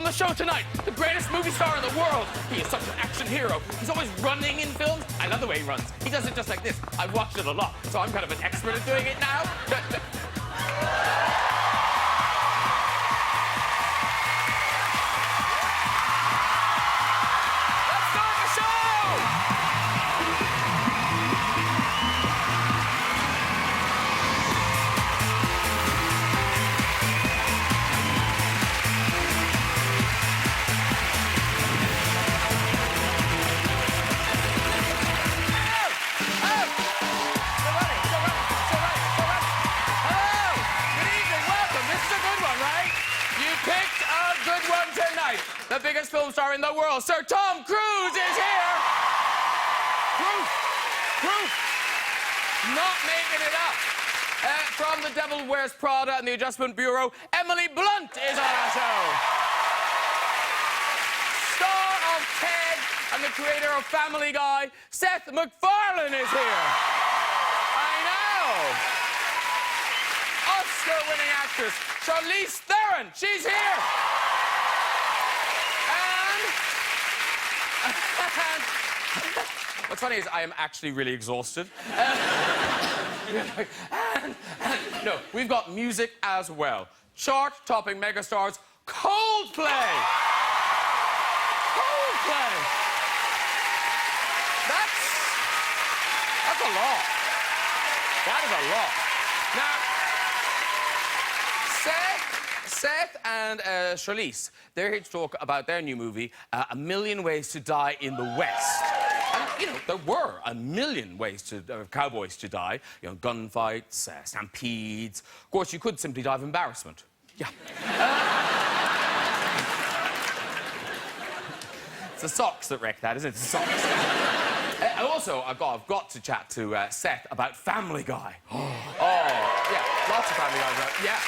On the show tonight, the greatest movie star in the world. He is such an action hero. He's always running in films. I love the way he runs. He does it just like this. I've watched it a lot, so I'm kind of an expert at doing it now. The biggest film star in the world, Sir Tom Cruise, is here! Proof! Not making it up. From The Devil Wears Prada and the Adjustment Bureau, Emily Blunt is on our show. Star of Ted and the creator of Family Guy, Seth MacFarlane is here. I know! Oscar-winning actress, Charlize Theron, she's here! What's funny is I am actually really exhausted. No, we've got music as well. Chart-topping megastars, Coldplay! Coldplay! That's a lot. That is a lot. Now, Seth and Charlize, they're here to talk about their new movie, A Million Ways to Die in the West. And, you know, there were a million ways to cowboys to die. You know, gunfights, stampedes. Of course, you could simply die of embarrassment. Yeah. It's the socks that wreck that, isn't it? It's the socks. Also, I've got to chat to Seth about Family Guy. Oh, yeah, lots of Family Guys. Yeah.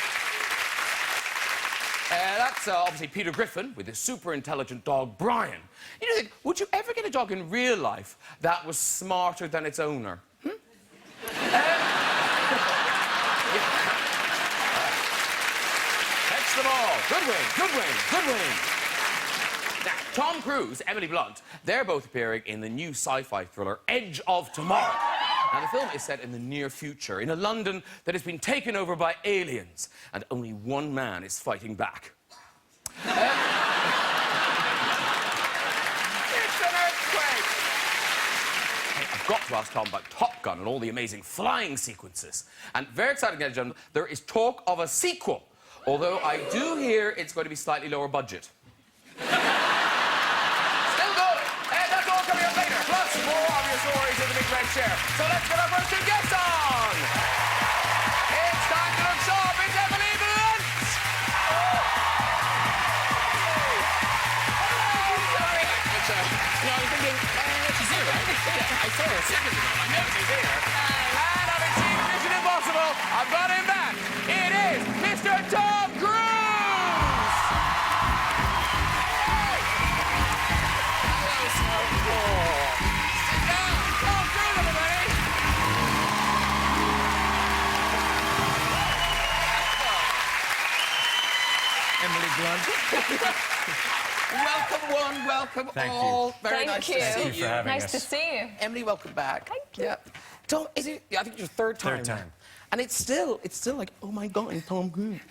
That's obviously Peter Griffin with his super intelligent dog, Brian. You know, would you ever get a dog in real life that was smarter than its owner? Catch them all. Good wing. Now, Tom Cruise, Emily Blunt, they're both appearing in the new sci-fi thriller, Edge of Tomorrow. Now, the film is set in the near future, in a London that has been taken over by aliens, and only one man is fighting back. It's an earthquake! Hey, I've got to ask Tom about Top Gun and all the amazing flying sequences. And very exciting, ladies and gentlemen, there is talk of a sequel, although I do hear it's going to be slightly lower budget. More of your stories in the Big Red Chair. So let's get our first two guests on. It's time to look sharp. It's Emily Blunt. Hello. Sorry. I was thinking, she's here, right? Yeah, I saw her a second ago. I know she's here. And having seen Mission Impossible, I've got him back. It is Mr. Tom Cruise. Emily Blunt. Welcome one, welcome all. Very nice to see you. Thank you for having us. Nice to see you. Emily, welcome back. Thank you. Yeah. Tom, is it? I think it's your third time. Third time. And it's still like, oh my God, it's Tom Cruise.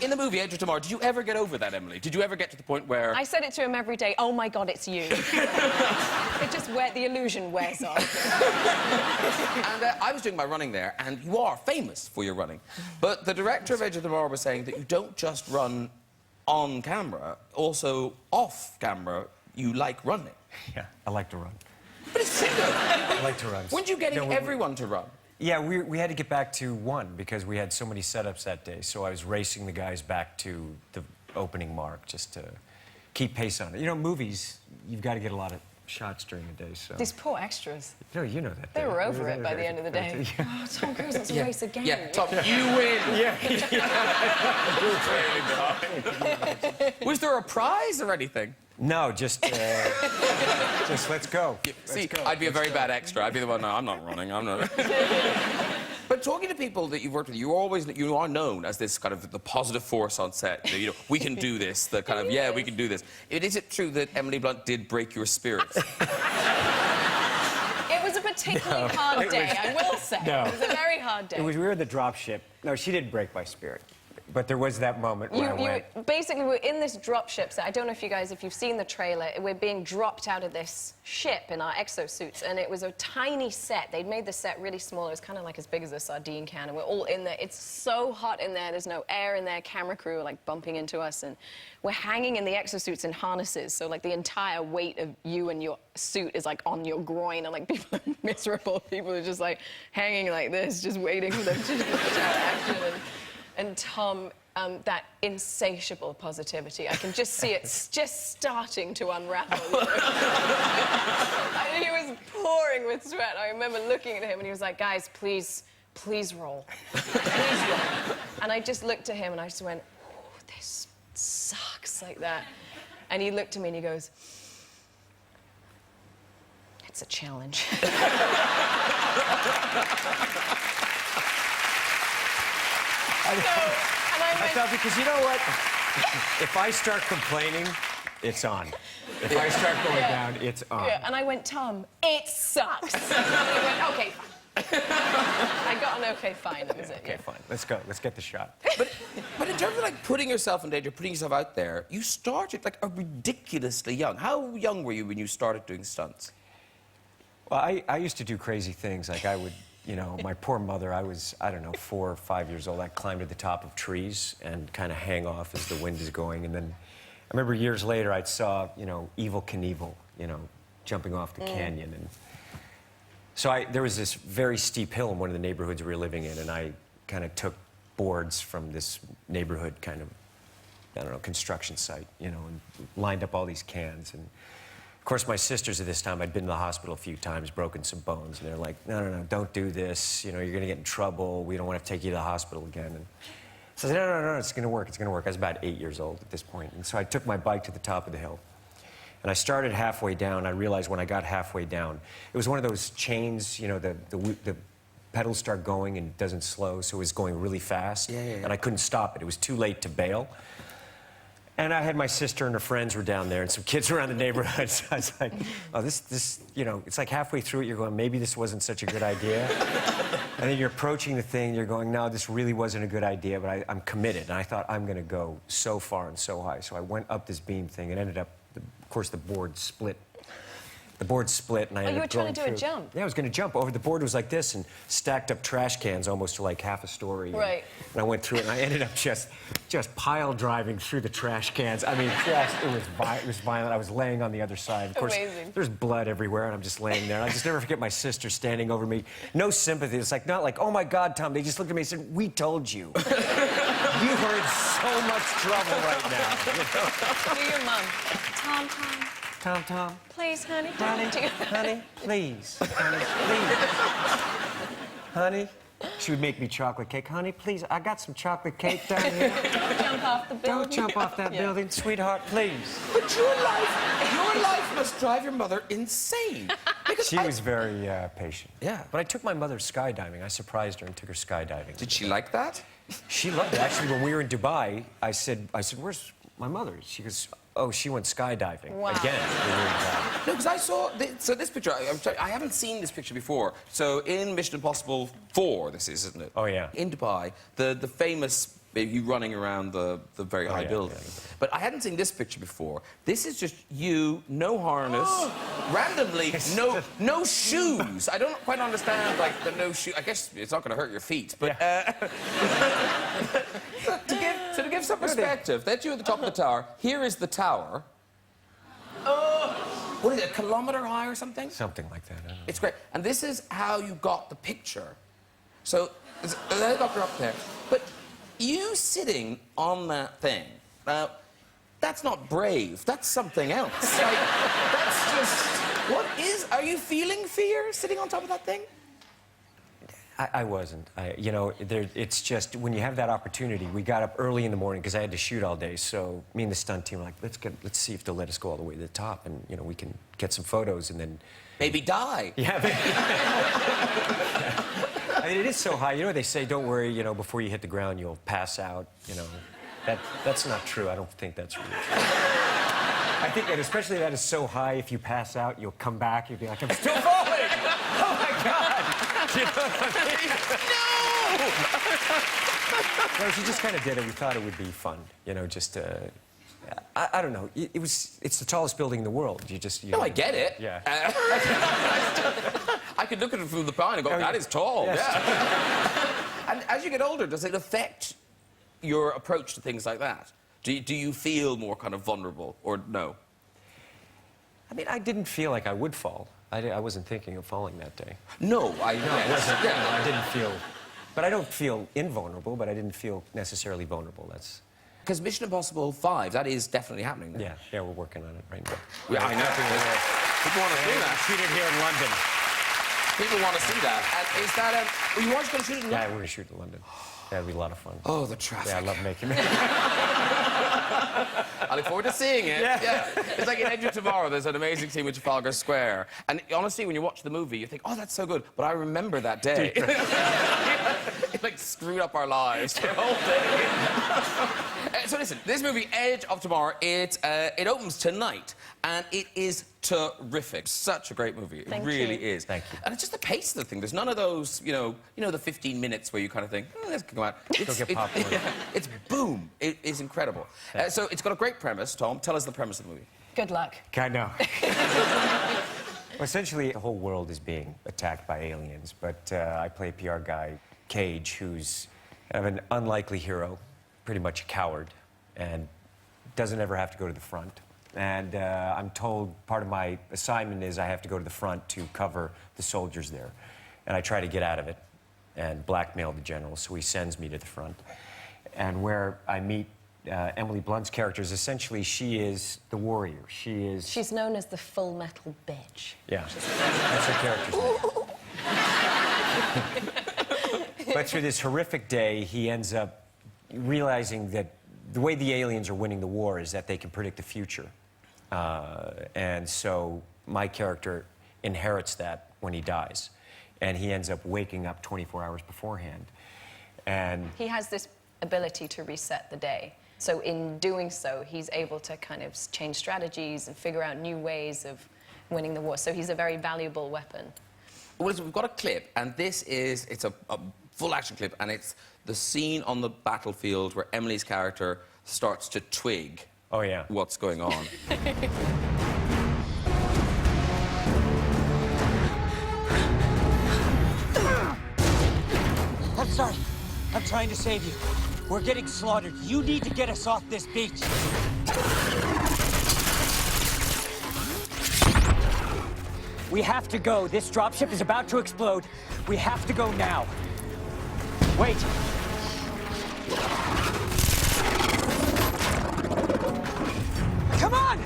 In the movie Edge of Tomorrow, did you ever get over that, Emily? Did you ever get to the point where? I said it to him every day. Oh my God, it's you. It just the illusion wears off. And I was doing my running there, and you are famous for your running. But the director of Edge of Tomorrow was saying that you don't just run on camera, also off camera, you like running. Yeah, I like to run. But it's true. I like to run. Weren't you getting everyone to run? Yeah, we had to get back to one because we had so many setups that day. So I was racing the guys back to the opening mark just to keep pace on it. You know, movies, you've got to get a lot of shots during the day, so... These poor extras. No, you know that. They were over it by the end of the day. Oh, Tom Cruise wants to race again. Yeah, Tom, you win. Yeah. Was there a prize or anything? No, just let's go. See, I'd be a very bad extra. I'd be the one, no, I'm not running, I'm not. But when talking to people that you've worked with, you are known as this kind of the positive force on set. You know, we can do this. The kind of we can do this. Is it true that Emily Blunt did break your spirits? It was a particularly hard day, I will say. No. It was a very hard day. We were in the drop ship. No, she did break my spirit. But there was that moment where I went... Basically, we're in this drop ship set. I don't know if you've seen the trailer. We're being dropped out of this ship in our exosuits, and it was a tiny set. They'd made the set really small. It was kind of like as big as a sardine can, and we're all in there. It's so hot in there. There's no air in there. Camera crew are, like, bumping into us, and we're hanging in the exosuits in harnesses, so, like, the entire weight of you and your suit is, like, on your groin, and, like, people are miserable. People are just, like, hanging like this, just waiting for them to shout action. And Tom, that insatiable positivity, I can just see it just starting to unravel. You know? He was pouring with sweat. I remember looking at him, and he was like, guys, please roll. Please roll. And I just looked at him, and I just went, oh, this sucks, like that. And he looked at me, and he goes, it's a challenge. I felt because you know what? If I start complaining, it's on. If I start going down, it's on. Yeah, and I went, Tom, it sucks. And he went, okay, fine. I got an okay, fine. That was it. Okay, fine. Let's go. Let's get the shot. But in terms of like putting yourself in danger, putting yourself out there, you started like a ridiculously young. How young were you when you started doing stunts? Well, I used to do crazy things. Like I would, you know, my poor mother, I was, I don't know, 4 or 5 years old. I'd climb to the top of trees and kind of hang off as the wind is going. And then I remember years later I saw, you know, Evel Knievel, you know, jumping off the canyon. And so there was this very steep hill in one of the neighborhoods we were living in, and I kind of took boards from this neighborhood kind of, I don't know, construction site, you know, and lined up all these cans. And of course, my sisters at this time, I'd been to the hospital a few times, broken some bones, and they're like, no, don't do this. You know, you're going to get in trouble. We don't want to take you to the hospital again. And so I said, no, it's going to work. It's going to work. I was about 8 years old at this point. And so I took my bike to the top of the hill. And I started halfway down. I realized when I got halfway down, it was one of those chains, you know, the pedals start going and it doesn't slow, so it was going really fast. Yeah. And I couldn't stop it. It was too late to bail. And I had my sister and her friends were down there and some kids around the neighborhood. So I was like, oh, this, you know, it's like halfway through it, you're going, maybe this wasn't such a good idea. And then you're approaching the thing, you're going, no, this really wasn't a good idea, but I'm committed. And I thought, I'm going to go so far and so high. So I went up this beam thing and ended up, of course, the board split. The board split, and I ended up going through. You were trying to do a jump. Yeah, I was going to jump over. The board was like this and stacked up trash cans almost to like half a story. Right. And I went through it, and I ended up just pile driving through the trash cans. I mean, it was violent. I was laying on the other side. Of course, amazing. There's blood everywhere, and I'm just laying there. And I just never forget my sister standing over me. No sympathy. It's like, not like, oh, my God, Tom. They just looked at me and said, we told you. You are in so much trouble right now. You know? Do your mom. Tom. Tom. Please, honey. Honey, please. Honey, please. Honey. She would make me chocolate cake. Honey, please, I got some chocolate cake down here. Don't jump off the building. Don't jump off that building, sweetheart, please. But your life must drive your mother insane. Because She was very patient. Yeah. But I took my mother skydiving. I surprised her and took her skydiving. Did she like that? She loved it. Actually, when we were in Dubai, I said, where's my mother? She goes, oh, she went skydiving. Wow. Again. No, because I saw... So this picture, I haven't seen this picture before. So in Mission Impossible 4, this is, isn't it? Oh, yeah. In Dubai, the famous... You running around the very high building. Yeah. But I hadn't seen this picture before. This is just you, no harness, randomly, no shoes. I don't quite understand, like, the no shoe. I guess it's not going to hurt your feet, but... to give some perspective, that's you at the top of the tower. Here is the tower. What is it, a kilometre high or something? Something like that, I don't know. It's great. And this is how you got the picture. So, there's a helicopter up there. But you sitting on that thing, now, that's not brave. That's something else. Like, that's just... What is... Are you feeling fear sitting on top of that thing? I wasn't. You know, it's just, when you have that opportunity, we got up early in the morning because I had to shoot all day, so me and the stunt team were like, let's see if they'll let us go all the way to the top, and, you know, we can get some photos, and then... Maybe die. Yeah. I mean, it is so high. You know, they say, don't worry, you know, before you hit the ground, you'll pass out, you know. That's not true. I don't think that's really true. I think that especially that is so high, if you pass out, you'll come back, you'll be like, I'm still falling! Oh, my God! You know what I mean? No, she just kind of did it. We thought it would be fun, you know, just I don't know. It's the tallest building in the world. You No, I get it. Yeah. I could look at it from the pine and go, that is tall. Yes. Yeah. And as you get older, does it affect your approach to things like that? Do you feel more kind of vulnerable, or no? I mean, I didn't feel like I would fall. I wasn't thinking of falling that day. No, I No, yes. I wasn't. Yeah. I didn't feel... But I don't feel invulnerable, but I didn't feel necessarily vulnerable. That's... Because Mission Impossible 5, that is definitely happening now. Yeah, we're working on it right now. Yeah, I know. People want to see that. Shoot it here in London. People want to see that. And is that well, you aren't going to shoot it in Yeah, London? we're going to shoot in London. That'll be a lot of fun. Oh, the traffic. Yeah, I love making it. I look forward to seeing it. Yeah. It's like in Edge of Tomorrow, there's an amazing scene with Trafalgar Square. And honestly, when you watch the movie, you think, oh, that's so good. But I remember that day. It like screwed up our lives the whole day. So listen, this movie, Edge of Tomorrow, it opens tonight. And it is terrific. Such a great movie. It really is. Thank you. And it's just the pace of the thing. There's none of those, you know, the 15 minutes where you kind of think, this can go out. Go get popcorn. It's boom. It is incredible. So it's got a great premise. Tom, tell us the premise of the movie. Good luck. I know. Well, essentially, the whole world is being attacked by aliens, but I play a PR guy, Cage, who's kind of an unlikely hero, pretty much a coward, and doesn't ever have to go to the front. And I'm told part of my assignment is I have to go to the front to cover the soldiers there. And I try to get out of it and blackmail the general, so he sends me to the front. And where I meet Emily Blunt's character is essentially she is the warrior. She's known as the Full Metal Bitch. Yeah, that's her character's name. But through this horrific day, he ends up realizing that the way the aliens are winning the war is that they can predict the future. And so my character inherits that when he dies. And he ends up waking up 24 hours beforehand. And he has this ability to reset the day. So in doing so, he's able to kind of change strategies and figure out new ways of winning the war. So he's a very valuable weapon. Well, listen, we've got a clip, and it's a full action clip, and it's the scene on the battlefield where Emily's character starts to twig what's going on. I'm sorry. I'm trying to save you. We're getting slaughtered. You need to get us off this beach. We have to go. This dropship is about to explode. We have to go now. Wait. Come on!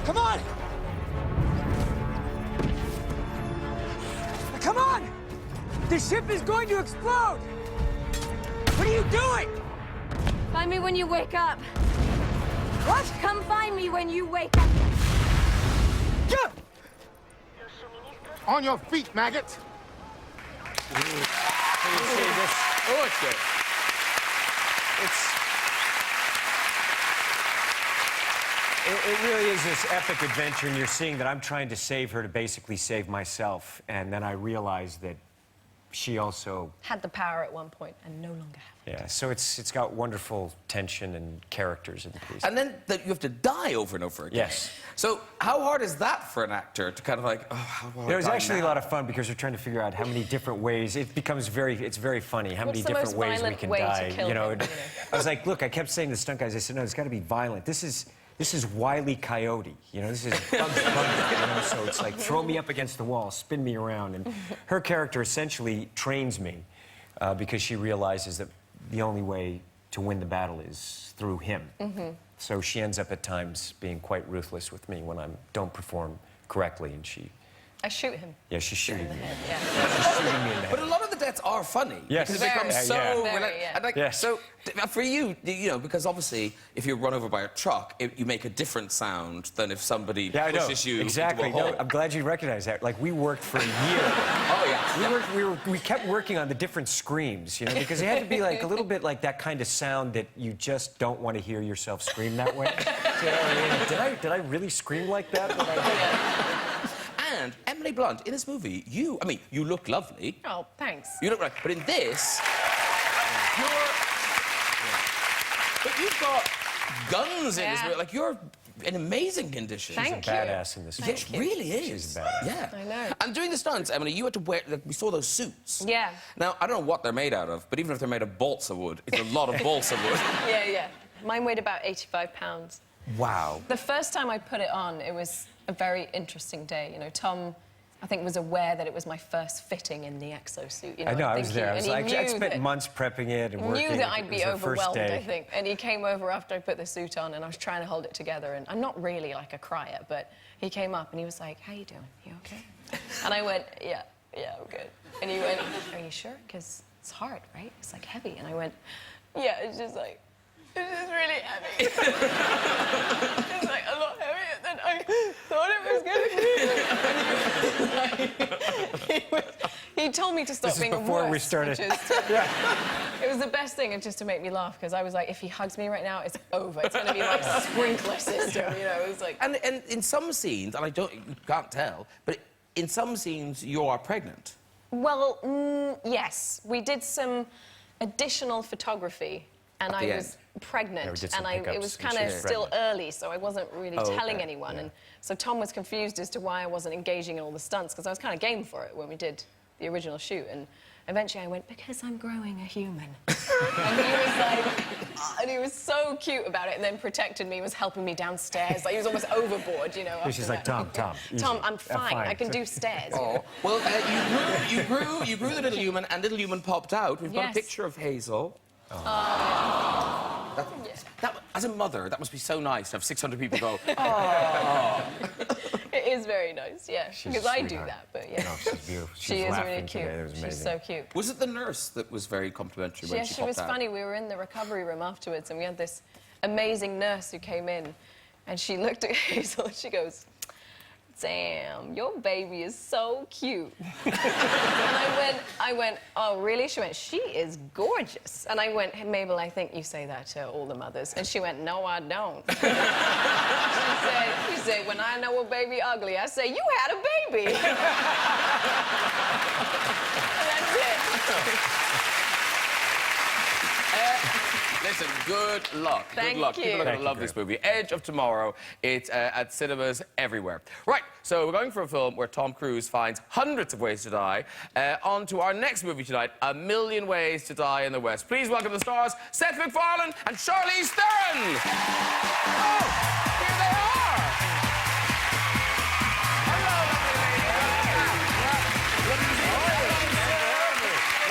Come on! Come on! The ship is going to explode! What are you doing? Find me when you wake up. What? Come find me when you wake up. Go! On your feet, maggots! Can you see this? Oh, it's good. It really is this epic adventure, and you're seeing that I'm trying to save her to basically save myself, and then I realize that she also Had the power at one point and no longer have it. yeah. So it's got wonderful tension and characters in the piece. And then you have to die over and over again. Yes. So how hard is that for an actor to kind of like, oh, how do I It was die actually now? a lot of fun because we're trying to figure out how many different ways. It becomes it's very funny how What's many the different most ways we violent can way to die. kill You know, him, you know? I was like, look, I kept saying to the stunt guys, I said, no, it's got to be violent. This is Wile E. Coyote. You know, this is Bugs Bunny. You know, so it's like throw me up against the wall, spin me around, and her character essentially trains me because she realizes that the only way to win the battle is through him. So she ends up at times being quite ruthless with me when I don't perform correctly, and she. I shoot him. Yeah, she's shooting me. Yeah. She's shooting me in the head. But a lot of the sets are funny. Yes. Because it becomes so... Very, yeah. And like, Yes. So, for you, you know, because obviously, if you're run over by a truck, you make a different sound than if somebody pushes you exactly. into a hole. No, I'm glad you recognize that. Like, we worked for a year. Oh, yeah. We kept working on the different screams, you know, because it had to be like a little bit like that kind of sound that you just don't want to hear yourself scream that way. So, did I really scream like that? And Emily Blunt, in this movie, you look lovely. Oh, thanks. You look right. But in this, but you've got guns in this movie. Like, you're in amazing condition. Thank She's a you. badass in this Yeah, movie. it really is. She's a badass. Yeah. I know. And doing the stunts, Emily, you had to wear... Like, we saw those suits. Yeah. Now, I don't know what they're made out of, but even if they're made of balsa wood, it's a lot of balsa wood. Yeah. Mine weighed about 85 pounds. Wow. The first time I put it on, it was a very interesting day. You know, Tom, I think, was aware that it was my first fitting in the exosuit. You know, I know, I think was there. and he I knew spent that- months prepping it and working. knew that I'd It be was our first overwhelmed, day. I think. And he came over after I put the suit on, and I was trying to hold it together. And I'm not really like a crier, but he came up and he was like, "How you doing? You okay?" And I went, "Yeah, I'm good." And he went, "Are you sure? Because it's hard, right? It's like heavy." And I went, "Yeah, it's just like, it's just really heavy." It's like a lot heavier than I thought it was going to be. He told me to stop This is being before a wuss, we started. which is- It was the best thing, and just to make me laugh, because I was like, if he hugs me right now, it's over. It's going to be like sprinkler system, you know. It was like... And in some scenes, and you can't tell, but in some scenes, you are pregnant. Well, yes. We did some additional photography, and At I the was end. pregnant, Yeah, we did some and it pickups was when kind she of was still pregnant. early, so I wasn't really Oh, telling okay. anyone. And so Tom was confused as to why I wasn't engaging in all the stunts, because I was kind of game for it when we did the original shoot. And eventually I went, "Because I'm growing a human." And he was like, and he was so cute about it, and then protected me, was helping me downstairs. Like, he was almost overboard, you know. She's after like, that. Tom, easy. Tom, I'm fine. I can do stairs. Oh, well, you grew the little human, and little human popped out. We've got a Yes. picture of Hazel. As a mother, that must be so nice to have 600 people go, "Oh." It is very nice, yeah. She's a Because I do sweetheart. that, but yeah. No, she's beautiful. She was is laughing really cute. today. It was amazing. She's so cute. Was it the nurse that was very complimentary when Yeah, she she popped was out? funny. We were in the recovery room afterwards, and we had this amazing nurse who came in, and she looked at Hazel and she goes, "Damn, your baby is so cute." And I went, "Oh, really?" She went, "She is gorgeous." And I went, "Hey, Mabel, I think you say that to all the mothers." And she went, "No, I don't." She said, "When I know a baby ugly, I say, you had a baby." And that's it. Listen, good luck. Thank good luck. you. People are going Thank to you, love this Graham. movie. Edge of Tomorrow. It's at cinemas everywhere. Right, so we're going for a film where Tom Cruise finds hundreds of ways to die. On to our next movie tonight, A Million Ways to Die in the West. Please welcome the stars, Seth MacFarlane and Charlize Theron. Oh, here they are. Hello, lovely ladies. Good to see you.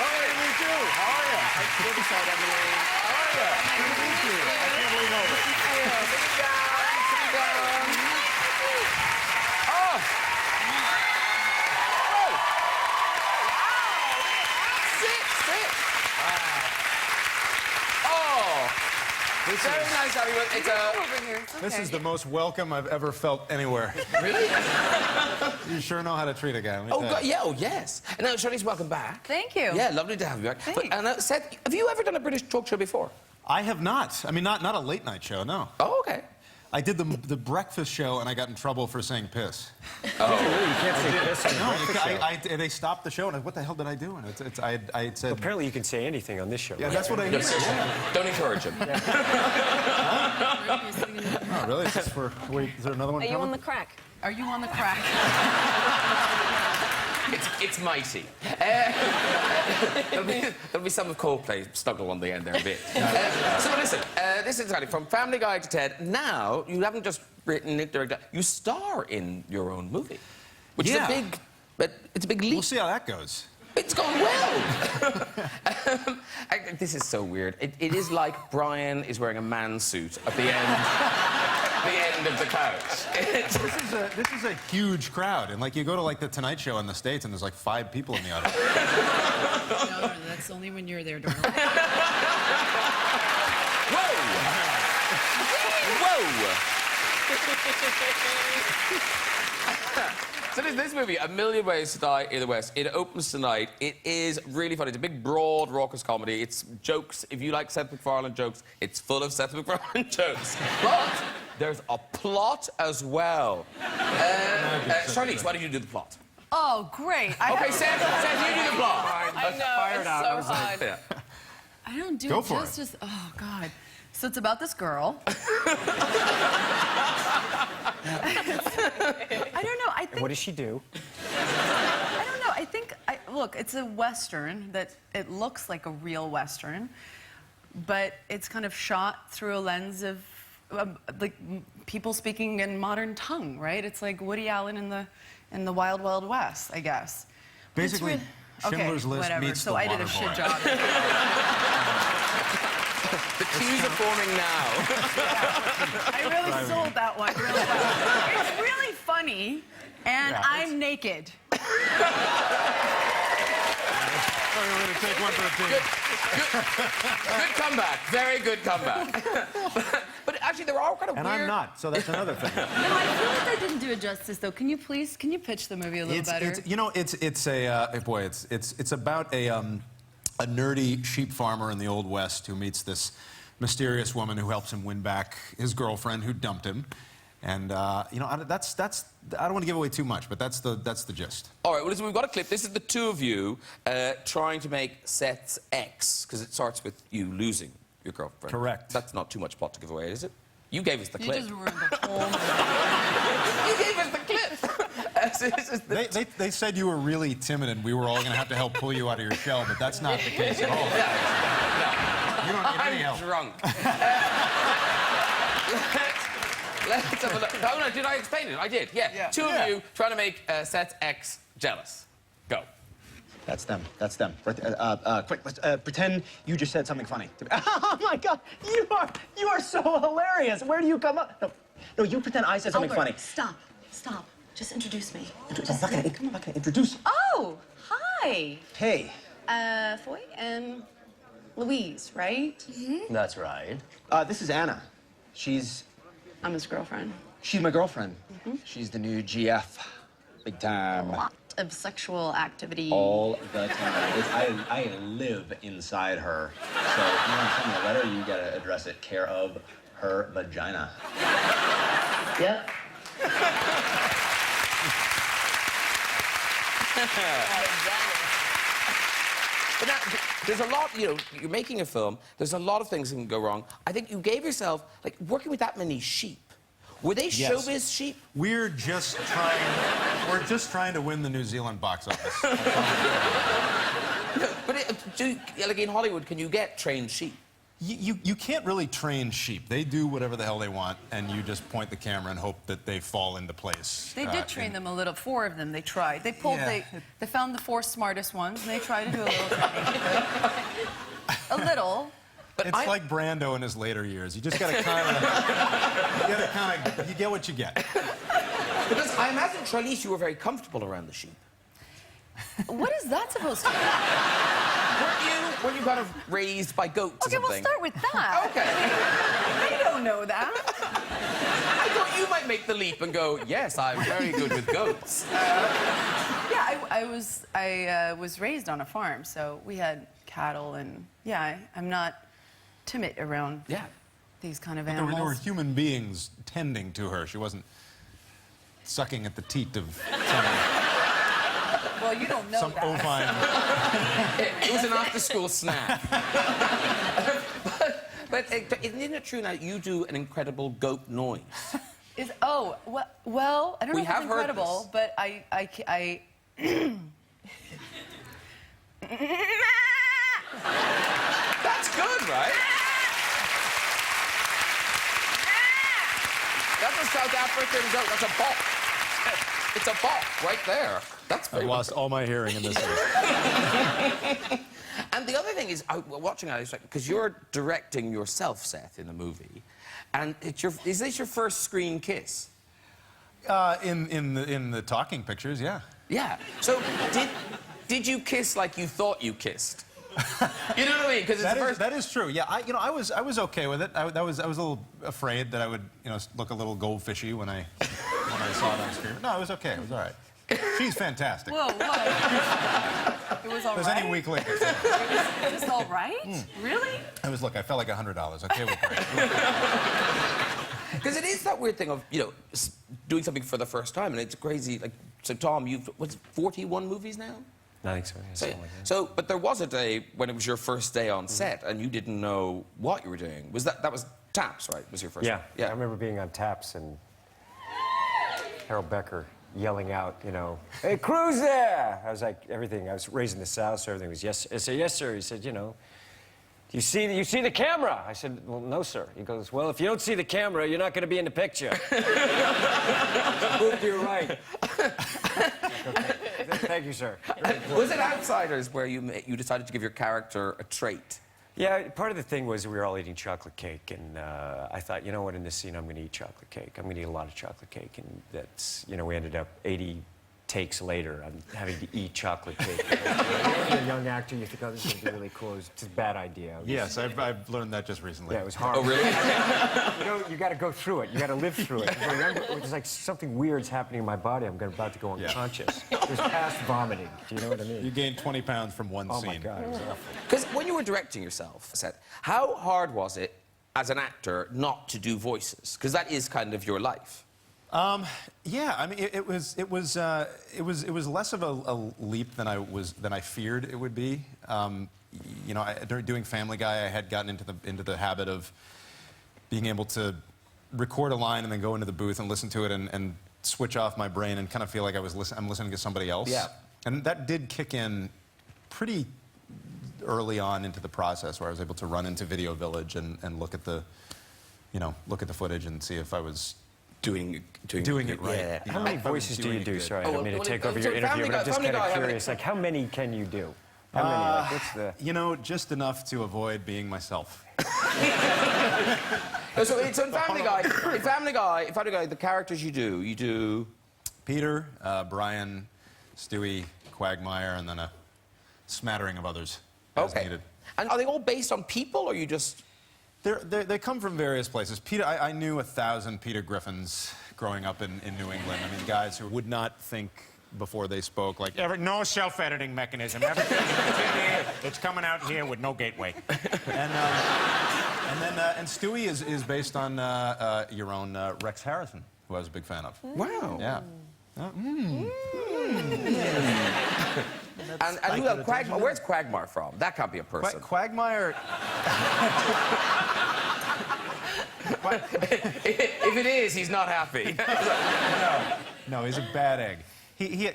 Lovely to meet you. How are you? Good to see you, Emily. How are you? Good to meet you. I can't believe over. Sit down. Sit down. Oh. Oh. Sit. Oh. Very nice, everyone. It's a... This is the most welcome I've ever felt anywhere. Really? You sure know how to treat a guy. let me Oh, tell God, you. yeah, oh, yes. And now, Charlize, welcome back. Thank you. Yeah, lovely to have you back. But, and Seth, have you ever done a British talk show before? I have not. I mean, not a late night show, no. Oh, okay. I did the breakfast show and I got in trouble for saying piss. Oh, really? You can't say piss on the No, breakfast show. they stopped the show and what the hell did I do? And I had said. Apparently you can say anything on this show. Yeah, that's what I hear. Don't encourage him. Oh, really? Is this for? Wait, is there another one Are you coming? on the crack? Are you on the crack? It's mighty. There'll be some of Coldplay snuggle on the end there a bit. So listen, this is exciting. From Family Guy to Ted, now you haven't just written it, directed, you star in your own movie, which is Yeah. it's a big leap. We'll see how that goes. It's gone well. This is so weird. It is like Brian is wearing a man suit at the end the end of the couch. This is a huge crowd, and like you go to like the Tonight Show in the States, and there's like 5 people in the audience. No, that's only when you're there, darling. Whoa! Whoa! So this movie, A Million Ways to Die in the West, it opens tonight. It is really funny. It's a big, broad, raucous comedy. It's jokes. If you like Seth MacFarlane jokes, it's full of Seth MacFarlane jokes. But there's a plot as well. Charlize, why did you do the plot? Oh, great. Okay, Seth, you do the plot. I know, it's so hard. Yeah. I don't do Go it for it. justice. Oh, God. So it's about this girl. I don't know. I think. What does she do? I don't know. I think. Look, it's a Western that it looks like a real Western, but it's kind of shot through a lens of like people speaking in modern tongue, right? It's like Woody Allen in the Wild Wild West, I guess. But it's Basically, Schindler's List whatever. meets So The I did a Waterboy. shit job. The cues are forming now. I really sold that one really well. It's really funny, and Yeah, I'm naked. Oh, you're going to take one for the team. Good comeback. Very good comeback. But actually, they're all kind of And weird. I'm not, so that's another thing. No, I feel like I didn't do it justice, though. Can you pitch the movie a little better? It's about a nerdy sheep farmer in the Old West who meets this mysterious woman who helps him win back his girlfriend who dumped him. And I don't want to give away too much, but that's the gist. All right, well, listen, we've got a clip. This is the two of you trying to make Seth's ex, because it starts with you losing your girlfriend. Correct. That's not too much plot to give away, is it? You gave us the You clip. just ruined the whole movie. You gave us the clip. They said you were really timid and we were all going to have to help pull you out of your shell, but that's not the case at all. You don't need any I'm help. drunk. Let's have a look. Oh, no, did I explain it? I did, yeah. Two of you trying to make Seth's ex jealous. Go. That's them. That's them. Quick, let's pretend you just said something funny. Oh my God, you are so hilarious. Where do you come up? No, you pretend I said something funny. Stop. Just introduce me. I'm not gonna introduce. Oh, hi. Hey. Foy and Louise, right? Mm-hmm. That's right. This is Anna. I'm his girlfriend. She's my girlfriend. She's the new GF. Big time. A lot of sexual activity. All the time. I live inside her. So if you want to send me a letter, you gotta address it care of her vagina. Yep. But now, there's a lot, you're making a film, there's a lot of things that can go wrong. I think you gave yourself, like, working with that many sheep. Were they showbiz sheep? We're just trying to win the New Zealand box office. But like in Hollywood, can you get trained sheep? You can't really train sheep. They do whatever the hell they want, and you just point the camera and hope that they fall into place. They did train them a little. 4 of them, they tried. They pulled, Yeah. they found the 4 smartest ones, and they tried to do a little training. A little. But It's like Brando in his later years. You just gotta you get what you get. Because I imagine, Charlize, you were very comfortable around the sheep. What is that supposed to mean? Weren't you kind of raised by goats or Okay, something? we'll start with that. Okay. I don't know that. I thought you might make the leap and go, yes, I'm very good with goats. Yeah, I was raised on a farm, so we had cattle, and yeah, I'm not timid around these kind of animals. There were human beings tending to her. She wasn't sucking at the teat of Well, you don't know some that. ovine. It was an after-school snack. but isn't it true now you do an incredible goat noise? Well, I don't know if have it's heard incredible, this. but I That's good, right? That's a South African goat. That's a bop. It's a bop right there. That's I've lost all my hearing in this scene. And the other thing is, watching it, because you're directing yourself, Seth, in the movie, and is this your first screen kiss? In the talking pictures, yeah. Yeah. So did you kiss like you thought you kissed? You know what I mean? Because That is true. Yeah, I was okay with it. I was a little afraid that I would look a little goldfishy when I saw it on screen. No, it was okay. It was all right. She's fantastic. Whoa, what? It was all right? If there's any weak link. It was all right? Really? Look, I felt like $100. Okay, well, great. Because it is that weird thing of, doing something for the first time, and it's crazy. Like, so Tom, you've, 41 movies now? I think so, yeah, something like that. But there was a day when it was your first day on set, and you didn't know what you were doing. That was Taps, right? Was your first? Yeah. I remember being on Taps and Harold Becker yelling out, "Hey, crew's there!" I was like, everything. I was raising the sound, so everything was yes. I said, "Yes, sir." He said, "Do you see the camera?" I said, "Well, no, sir." He goes, "Well, if you don't see the camera, you're not going to be in the picture." Move to your right. Okay. Thank you, sir. Was it Outsiders where you decided to give your character a trait? Yeah, part of the thing was we were all eating chocolate cake, and I thought, you know what, in this scene I'm going to eat chocolate cake. I'm going to eat a lot of chocolate cake, and that's, we ended up 80 takes later on having to eat chocolate cake. When you're a young actor, you think, oh, this is going to be really cool. It's just a bad idea. Yes, I've learned that just recently. Yeah, it was horrible. Oh, really? You got to go through it. You got to live through it. I remember, it's like something weird's happening in my body. I'm about to go unconscious. It was past vomiting. Do you know what I mean? You gained 20 pounds from one scene. Oh, my God, it was awful. Because when you were directing yourself, Seth, how hard was it as an actor not to do voices? Because that is kind of your life. Yeah, I mean, it was less of a leap than I feared it would be. During doing Family Guy, I had gotten into the habit of being able to record a line and then go into the booth and listen to it and switch off my brain and kind of feel like I'm listening to somebody else. Yeah. And that did kick in pretty early on into the process, where I was able to run into Video Village and look at the footage and see if I was doing it right. Yeah. How many voices do you do? Sorry, I don't mean to take over your so interview, but I'm just kind of curious. Guy, Like, how many can you do? How many? Like, what's the... just enough to avoid being myself. So in Family Guy, the characters you do... Peter, Brian, Stewie, Quagmire, and then a smattering of others as needed. And are they all based on people, or you just... They come from various places. Peter, I knew 1,000 Peter Griffins growing up in New England. I mean, guys who would not think before they spoke, like, no self-editing mechanism. Everything's in here, it's coming out here with no gateway. And Stewie is based on your own Rex Harrison, who I was a big fan of. Wow. Yeah. And who else? Quagmire? Where's Quagmire from? That can't be a person. Quagmire... If it is, he's not happy. No, he's a bad egg.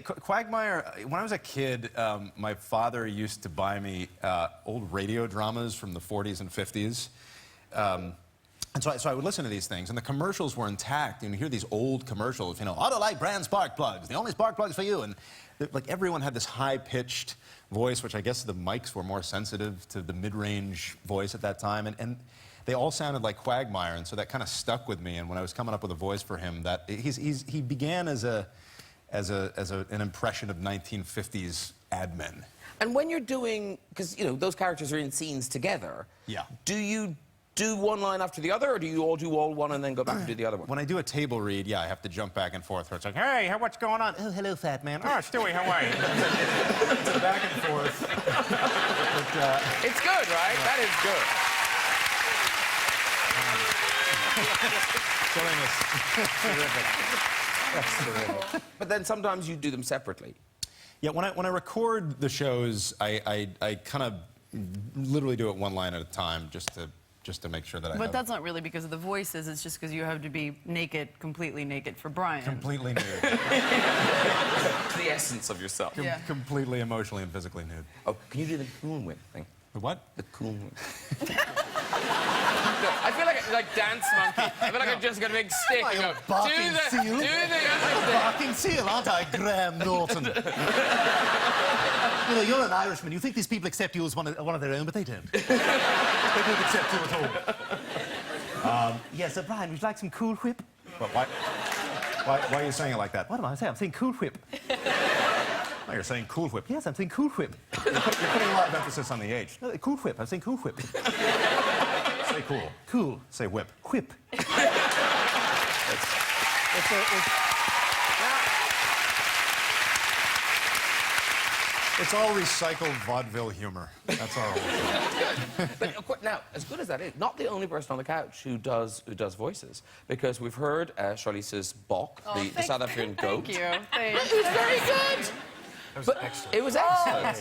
Quagmire, when I was a kid, my father used to buy me old radio dramas from the 40s and 50s. And so I would listen to these things, and the commercials were intact. You hear these old commercials, Autolite brand spark plugs, the only spark plugs for you. And like everyone had this high-pitched voice, which I guess the mics were more sensitive to the mid-range voice at that time. And they all sounded like Quagmire, and so that kind of stuck with me. And when I was coming up with a voice for him, he began as an impression of 1950s ad men. And when you're doing, because those characters are in scenes together. Yeah. Do you do one line after the other, or do you all do all one and then go back and do the other one? When I do a table read, yeah, I have to jump back and forth. Where it's like, hey, what's going on? Oh, hello, fat man. Oh, Stewie, how are you? It's back and forth. It's good, right? That is good. Terrific. That's terrific. But then sometimes you do them separately. Yeah, when I record the shows, I kind of literally do it one line at a time, just to make sure that I But that's not really because of the voices, it's just because you have to be naked, completely naked for Brian. completely nude. The essence of yourself. Yeah. Completely emotionally and physically nude. Oh, can you do the coon whip thing? The what? The coon whip. I feel like dance monkey. I feel like I just got a big stick. Am I and go, a barking do the, seal? Do the, I'm a barking seal, aren't I, Graham Norton? You know, you're an Irishman. You think these people accept you as one of their own, but they don't. They don't accept you at all. Yes, Brian, would you like some Cool Whip? But why are you saying it like that? What am I saying? I'm saying Cool Whip. Oh, you're saying Cool Whip. Yes, I'm saying Cool Whip. You're putting a lot of emphasis on the H. No, Cool Whip. I'm saying Cool Whip. Say cool. Cool. Say whip. Whip. It's all recycled vaudeville humor. That's all. But of course, now, as good as that is, not the only person on the couch who does voices, because we've heard Charlize's Bok, the South African goat. Thank you. Thanks. It was very good. That was excellent. It was excellent. That's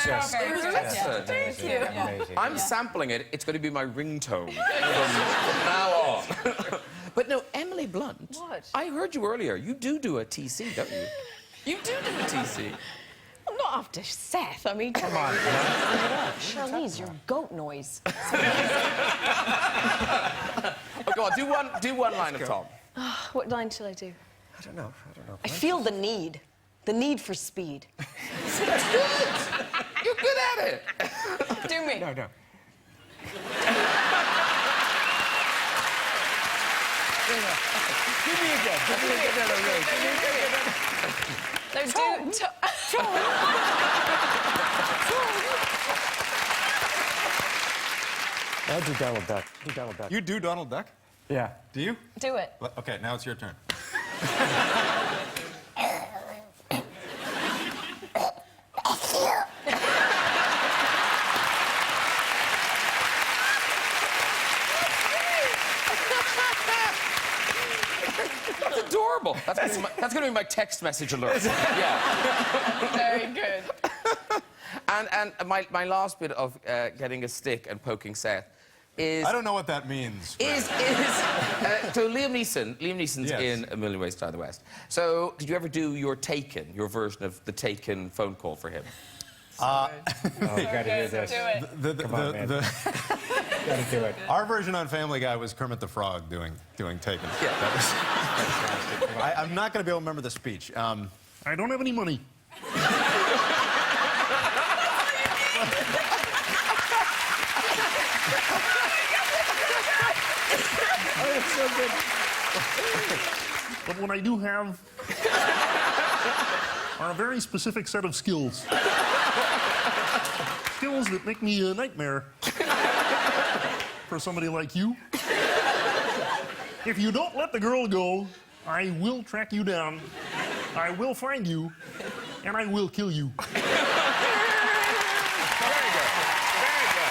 just It was excellent. Thank you. amazing. I'm sampling it. It's going to be my ringtone from now on. But no, Emily Blunt. What? I heard you earlier. You do a TC, don't you? You do a TC. I'm not after Seth. I mean, come on. Charlize, your goat noise. Oh, go on, do one line of Tom. What line shall I do? I don't know. I feel the need for speed. That's good. You're good at it. Do me. No. Give me again. No, do. I'll do Donald Duck. Do Donald Duck. You do Donald Duck? Yeah. Do you? Do it. Okay, now it's your turn. That's adorable. That's going to be my text message alert. Yeah. Very good. And my last bit of getting a stick and poking Seth is... I don't know what that means. So Liam Neeson's Yes. in A Million Ways to Die in the West. So did you ever do your version of the Taken phone call for him? Oh, you gotta hear this. Do it. Come on, man. Gotta do it. Our version on Family Guy was Kermit the Frog doing Taken. Yeah. That was fantastic. I'm not going to be able to remember the speech. I don't have any money. But what I do have are a very specific set of skills. Skills that make me a nightmare for somebody like you. If you don't let the girl go, I will track you down, I will find you, and I will kill you. Very good. Very good.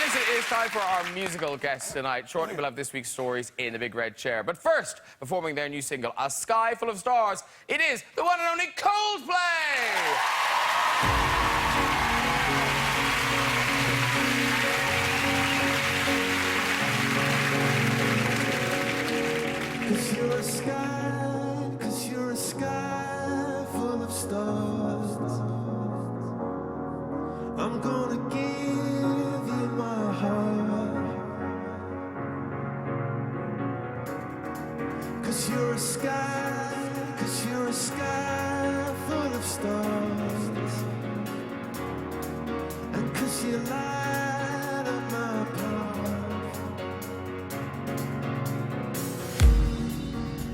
Listen, it's time for our musical guests tonight. Shortly, we'll have this week's stories in the big red chair. But first, performing their new single, A Sky Full of Stars, it is the one and only Coldplay! Cause you're a sky full of stars. I'm gonna give you my heart. Cause you're a sky full of stars. And cause you light up my path.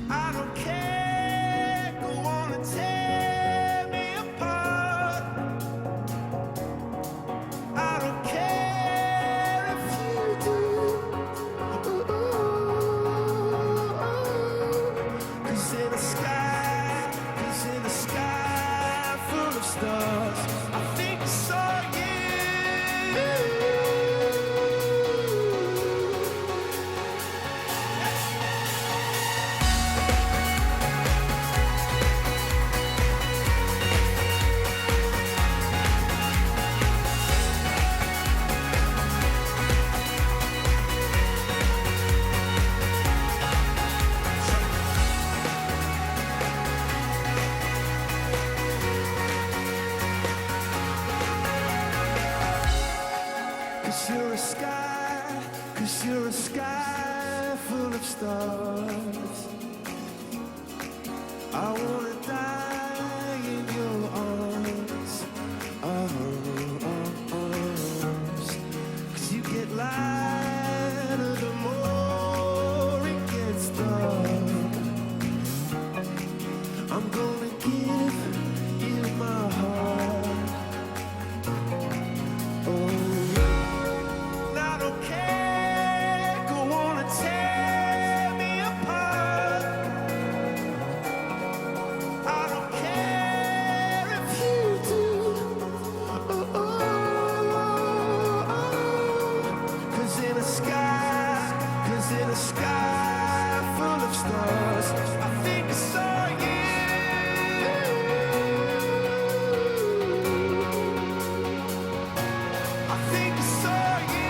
I don't care, go on and tear me apart. I don't care if you do. Cause in the sky a sky, 'cause you're a sky full of stars. I wanna die in your arms, arms. 'Cause you get lighter the more it gets dark. I'm gonna give you my heart. Oh, and I don't care, go on and tear me apart. I don't care if you do. Oh, oh, oh. 'Cause in a sky full of stars, I think I saw you. I think I saw you.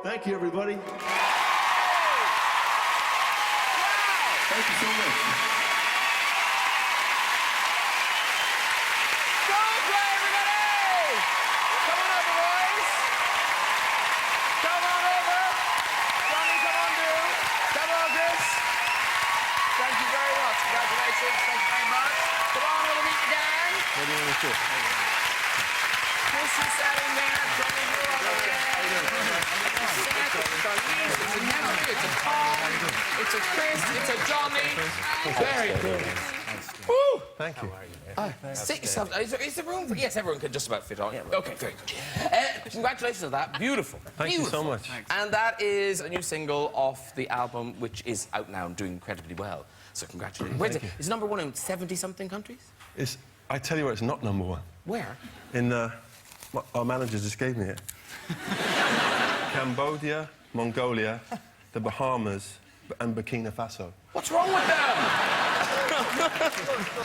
Thank you, everybody. Thank you so much. Coldplay, everybody! Come on over, boys. Come on over. Johnny, come on, dude. Come on, Chris. Thank you very much. Congratulations. Thank you very much. Come on over, meet Dan. What do you want to do? Chris is sitting there. Johnny, you're on over there. Seth, it's Charlize, it's a Henry, it's a Tom, it's a Chris, it's a Johnny. Very good. Woo! Thank you. Sit yourself. Is there room for... Yes, everyone can just about fit on. Okay, very good. Congratulations on that. Beautiful. Thank you so much. And that is a new single off the album, which is out now and doing incredibly well. So congratulations. Where's it? It's number one in 70-something countries? I tell you what, it's not number one. Where? In our manager just gave me it. Cambodia, Mongolia, the Bahamas, and Burkina Faso. What's wrong with them?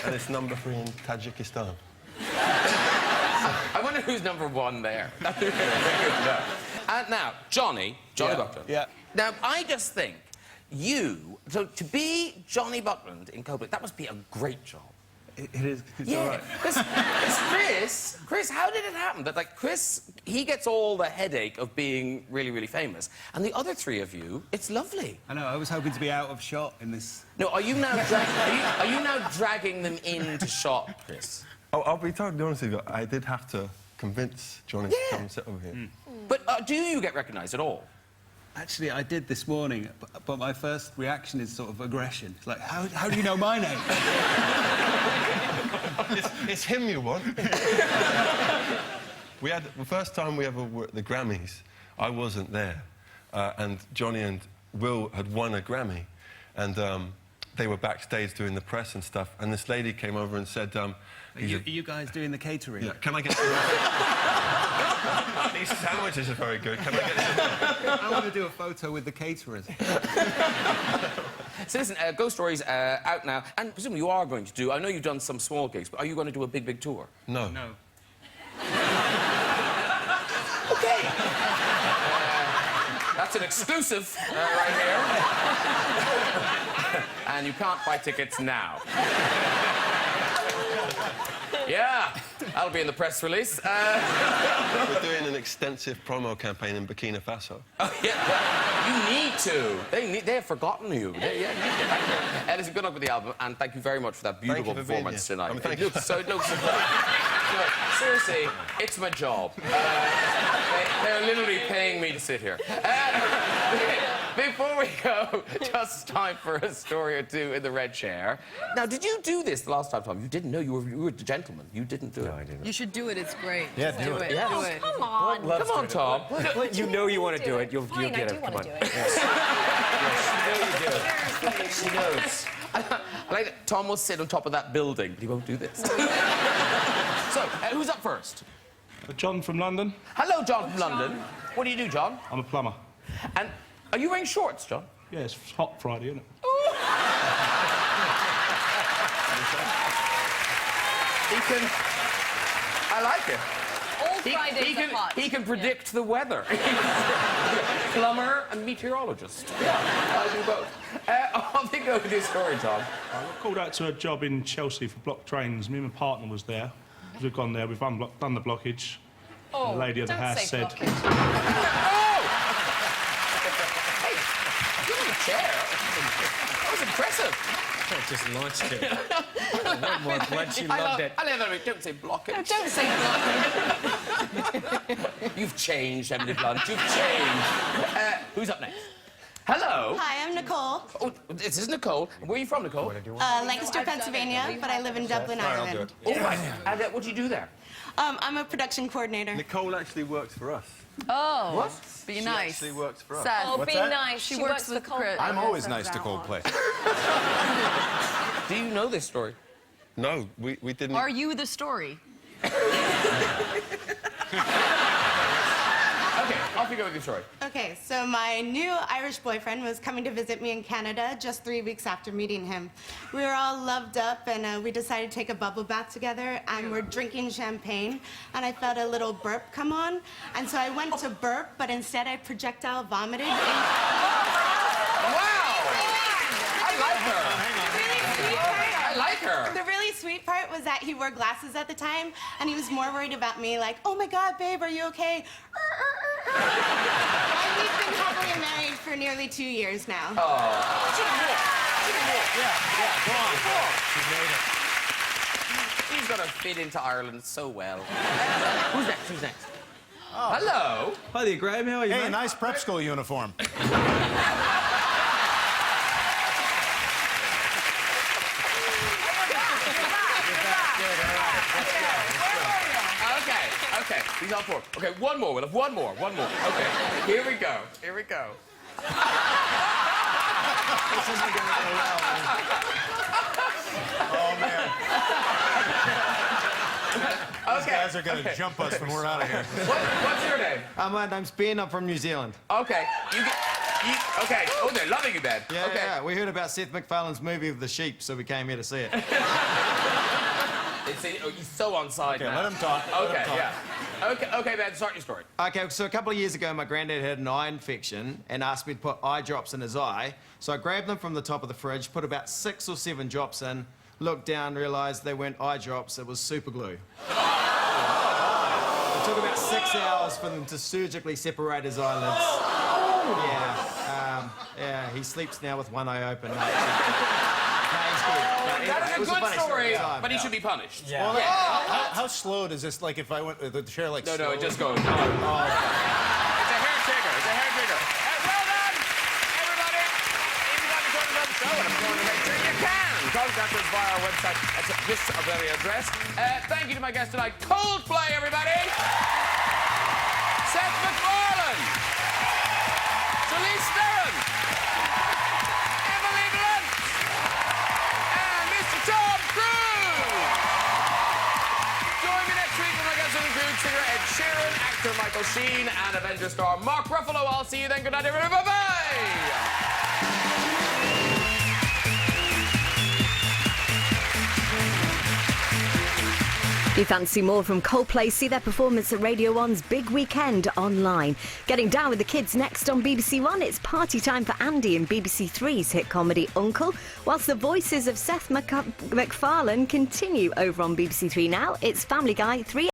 And it's number 3 in Tajikistan. I wonder who's number one there. And now, Johnny Buckland. Yeah. Now, I just think so to be Johnny Buckland in Coldplay, that must be a great job. It is. It's Yeah, all right. because Chris, how did it happen that, like, Chris, he gets all the headache of being really, really famous, and the other three of you, it's lovely. I know, I was hoping to be out of shot in this. No, are you now, are you now dragging them into shot, Chris? Oh, I'll be totally honest with you, I did have to convince Johnny to come and sit over here. But do you get recognised at all? Actually, I did this morning, but my first reaction is sort of aggression. It's like, how do you know my name? It's him you want. We had the first time we ever were at the Grammys. I wasn't there, and Johnny and Will had won a Grammy, and they were backstage doing the press and stuff. And this lady came over and said, Are you guys doing the catering? Yeah, can I get some... These sandwiches are very good. Can I get some... I want to do a photo with the caterers. So listen, Ghost Stories out now, and presumably you are going to do... I know you've done some small gigs, but are you going to do a big, big tour? No. No. OK. That's an exclusive right here. And you can't buy tickets now. Yeah. That'll be in the press release. We're doing an extensive promo campaign in Burkina Faso. Oh, yeah, you need to. They have forgotten you. You need to get back there. Listen, good luck with the album, and thank you very much for that beautiful Thank you for being performance here. tonight. Thank It you. looks so seriously, it's my job. They're literally paying me to sit here. Before we go, just time for a story or two in the red chair. Now, did you do this the last time, Tom? You didn't know. You were the gentleman. You didn't do it. I didn't. You should do it. It's great. Yeah, Just do it. Yes. Do it. Come on. Come on, Tom. You know you want to do it. You'll Fine, get I do it. want Come to on. do it. Yes, you know you do. She knows. I like that Tom will sit on top of that building, but he won't do this. So, who's up first? John from London. Hello, John from London. What do you do, John? I'm a plumber. And are you wearing shorts, John? Yeah, it's hot Friday, isn't it? I like it. All Fridays are hot. He can predict the weather. Plumber and meteorologist. Yeah, I do both. I'll think over this story, Tom. I got called out to a job in Chelsea for block trains. Me and my partner was there. We've gone there, we've done the blockage. Oh, the lady of the don't house say said... blockage. Oh! Hey, you're on a chair. That was impressive. I just launched it. One more blood, she loved it. I love that. Don't say blockage. No, don't say blockage. You've changed, Emily Blunt. You've changed. Who's up next? Hello. Hi, I'm Nicole. Oh, this is Nicole. Where are you from, Nicole? Lancaster, Pennsylvania, but I live in Dublin, Ireland. Oh, right. And what do you do there? I'm a production coordinator. Nicole actually works for us. Oh. What? Be She nice. actually works for us. Seth. Oh, What's be that? nice. She works with Chris. I'm always nice to Coldplay. Do you know this story? No, we didn't... Are you the story? Okay, off you go with your story. Okay, so my new Irish boyfriend was coming to visit me in Canada just 3 weeks after meeting him. We were all loved up, and we decided to take a bubble bath together, and we're drinking champagne, and I felt a little burp come on, and so I went to burp, but instead I projectile vomited. Wow! I like her. I like her. The really sweet part was that he wore glasses at the time, and he was more worried about me, like, oh my God, babe, are you okay? And we've been happily married for nearly 2 years now. Oh. Yeah, go on. She's gonna fit into Ireland so well. Who's next? Who's next? Oh. Hello. Hi there, Graham. How are you, Hey, mate? nice prep school uniform. Okay. He's on board. Okay, one more. We'll have one more. Okay, here we go. This isn't gonna go well. Oh, man. These guys are gonna jump us when we're out of here. What's your name? My name's Ben. I'm from New Zealand. Okay. Okay. Oh, they're loving you, Ben. Yeah, okay. yeah. We heard about Seth MacFarlane's movie of the sheep, so we came here to see it. He's so on side Okay, now. let him talk. Okay, Ben, start your story. Okay, so a couple of years ago, my granddad had an eye infection and asked me to put eye drops in his eye. So I grabbed them from the top of the fridge, put about 6 or 7 drops in, looked down, realised they weren't eye drops, it was super glue. It took about 6 hours for them to surgically separate his eyelids. Yeah, he sleeps now with one eye open. That is a good story, but he should be punished. Yeah. Well, how slow does this, like, if I went with the chair, like, No, it just goes. Oh. It's a hair trigger. Well done, everybody. If you'd like to join us on the show, and I'm going to make sure you can. Contact us via our website at this very address. Thank you to my guest tonight, Coldplay, everybody. Seth MacFarlane. Charlize Theron. Emily Blunt. And Mr. Tom Cruise. Join me next week when my guests will include singer Ed Sheeran, actor Michael Sheen, and Avenger star Mark Ruffalo. I'll see you then. Good night, everybody. Bye-bye. If you fancy more from Coldplay, see their performance at Radio 1's Big Weekend online. Getting down with the kids next on BBC One, it's party time for Andy in BBC Three's hit comedy Uncle. Whilst the voices of Seth MacFarlane continue over on BBC Three now, it's Family Guy 3